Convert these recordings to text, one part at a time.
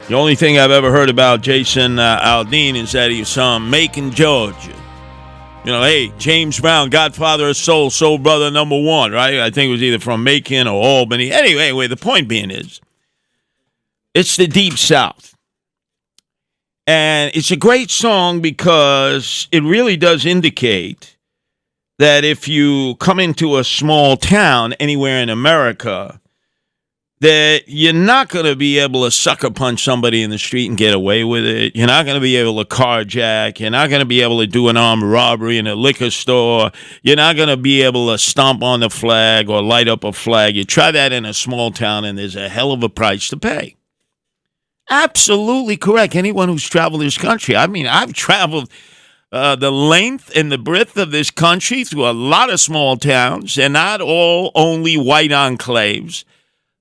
The only thing I've ever heard about Jason Aldean is that he was from Macon, Georgia. You know, hey, James Brown, Godfather of Soul, Soul Brother number one, right? I think it was either from Macon or Albany. Anyway, the point being is, it's the Deep South. And it's a great song because it really does indicate that if you come into a small town anywhere in America, that you're not going to be able to sucker punch somebody in the street and get away with it. You're not going to be able to carjack. You're not going to be able to do an armed robbery in a liquor store. You're not going to be able to stomp on the flag or light up a flag. You try that in a small town, and there's a hell of a price to pay. Absolutely correct. Anyone who's traveled this country. I mean, I've traveled the length and the breadth of this country through a lot of small towns. They're not all only white enclaves.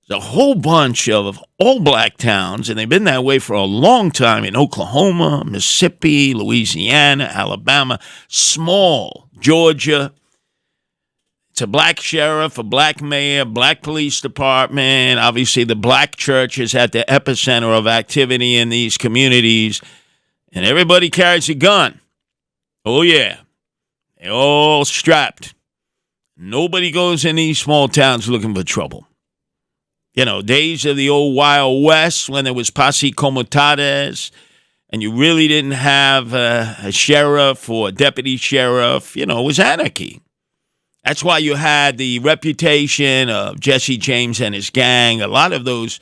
There's a whole bunch of all-black towns, and they've been that way for a long time in Oklahoma, Mississippi, Louisiana, Alabama, small, Georgia. It's a black sheriff, a black mayor, black police department. Obviously, the black church is at the epicenter of activity in these communities, and everybody carries a gun. Oh, yeah. They're all strapped. Nobody goes in these small towns looking for trouble. You know, days of the old Wild West when there was posse comitatus and you really didn't have a sheriff or a deputy sheriff. You know, it was anarchy. That's why you had the reputation of Jesse James and his gang. A lot of those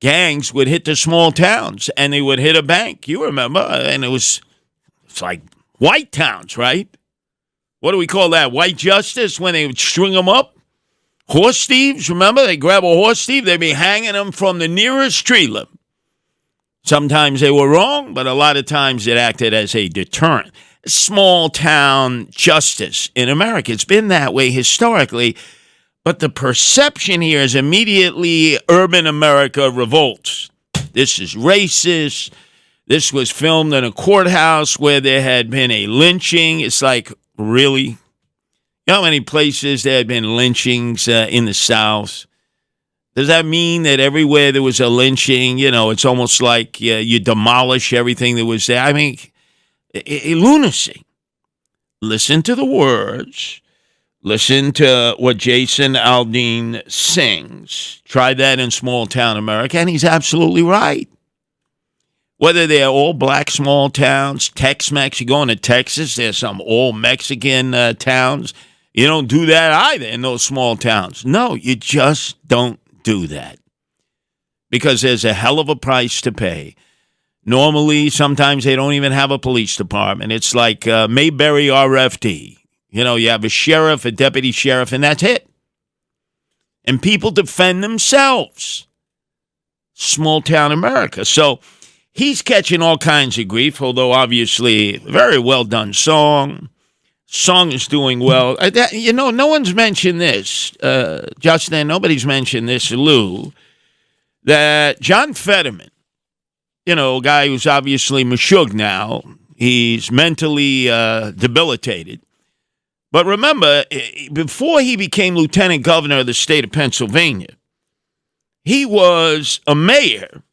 gangs would hit the small towns and they would hit a bank. You remember? And it's like white towns, right? What do we call that? White justice when they would string them up? Horse thieves, remember? They grab a horse thief, they'd be hanging them from the nearest tree limb. Sometimes they were wrong, but a lot of times it acted as a deterrent. Small town justice in America. It's been that way historically, but the perception here is immediately urban America revolts. This is racist. This was filmed in a courthouse where there had been a lynching. It's like, really? You know how many places there had been lynchings in the South? Does that mean that everywhere there was a lynching, you know, it's almost like you demolish everything that was there? I mean, a lunacy. Listen to the words. Listen to what Jason Aldean sings. Try that in small town America, and he's absolutely right. Whether they're all black small towns, Tex-Mex, you go into Texas, there's some all Mexican towns. You don't do that either in those small towns. No, you just don't do that because there's a hell of a price to pay. Normally, sometimes they don't even have a police department. It's like Mayberry RFD. You know, you have a sheriff, a deputy sheriff, and that's it. And people defend themselves. Small town America. So he's catching all kinds of grief, although obviously very well done song. Song is doing well. You know, no one's mentioned this, Justin. Nobody's mentioned this, Lou, that John Fetterman, you know, a guy who's obviously Meshuggah now, he's mentally debilitated. But remember, before he became lieutenant governor of the state of Pennsylvania, he was a mayor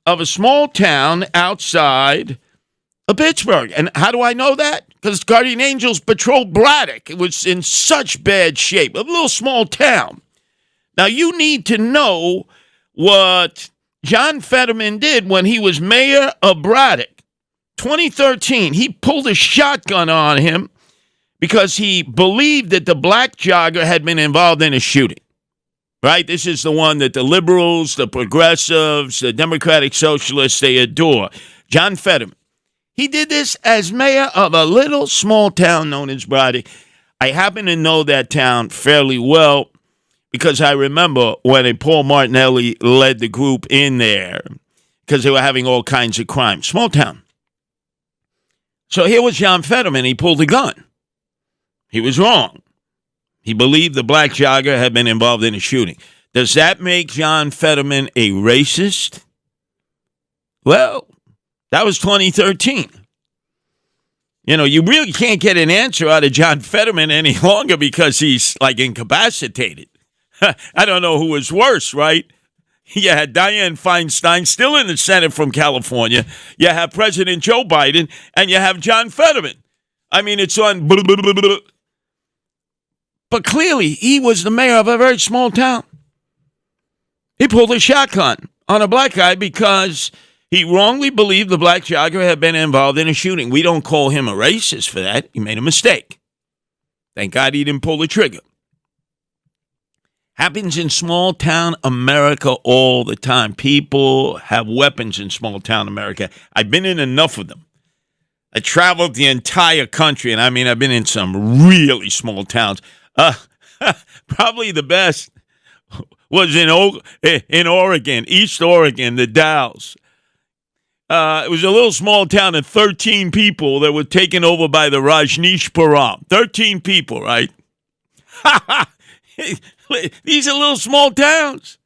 of a small town outside of Pittsburgh. And how do I know that? Because Guardian Angels patrolled Braddock. It was in such bad shape. A little small town. Now, you need to know what John Fetterman did when he was mayor of Braddock. 2013, he pulled a shotgun on him because he believed that the black jogger had been involved in a shooting. Right? This is the one that the liberals, the progressives, the Democratic Socialists, they adore. John Fetterman. He did this as mayor of a little small town known as Braddock. I happen to know that town fairly well because I remember when Paul Martinelli led the group in there because they were having all kinds of crime. Small town. So here was John Fetterman. He pulled a gun. He was wrong. He believed the black jogger had been involved in a shooting. Does that make John Fetterman a racist? Well, that was 2013. You know, you really can't get an answer out of John Fetterman any longer because he's, like, incapacitated. I don't know who was worse, right? You had Dianne Feinstein still in the Senate from California. You have President Joe Biden, and you have John Fetterman. I mean, it's on. But clearly, he was the mayor of a very small town. He pulled a shotgun on a black guy because he wrongly believed the black jogger had been involved in a shooting. We don't call him a racist for that. He made a mistake. Thank God he didn't pull the trigger. Happens in small town America all the time. People have weapons in small town America. I've been in enough of them. I traveled the entire country, and I mean, I've been in some really small towns. Probably the best was in Oregon, East Oregon, the Dalles. It was a little small town of 13 people that were taken over by the Rajneeshpuram. 13 people, right? These are little small towns.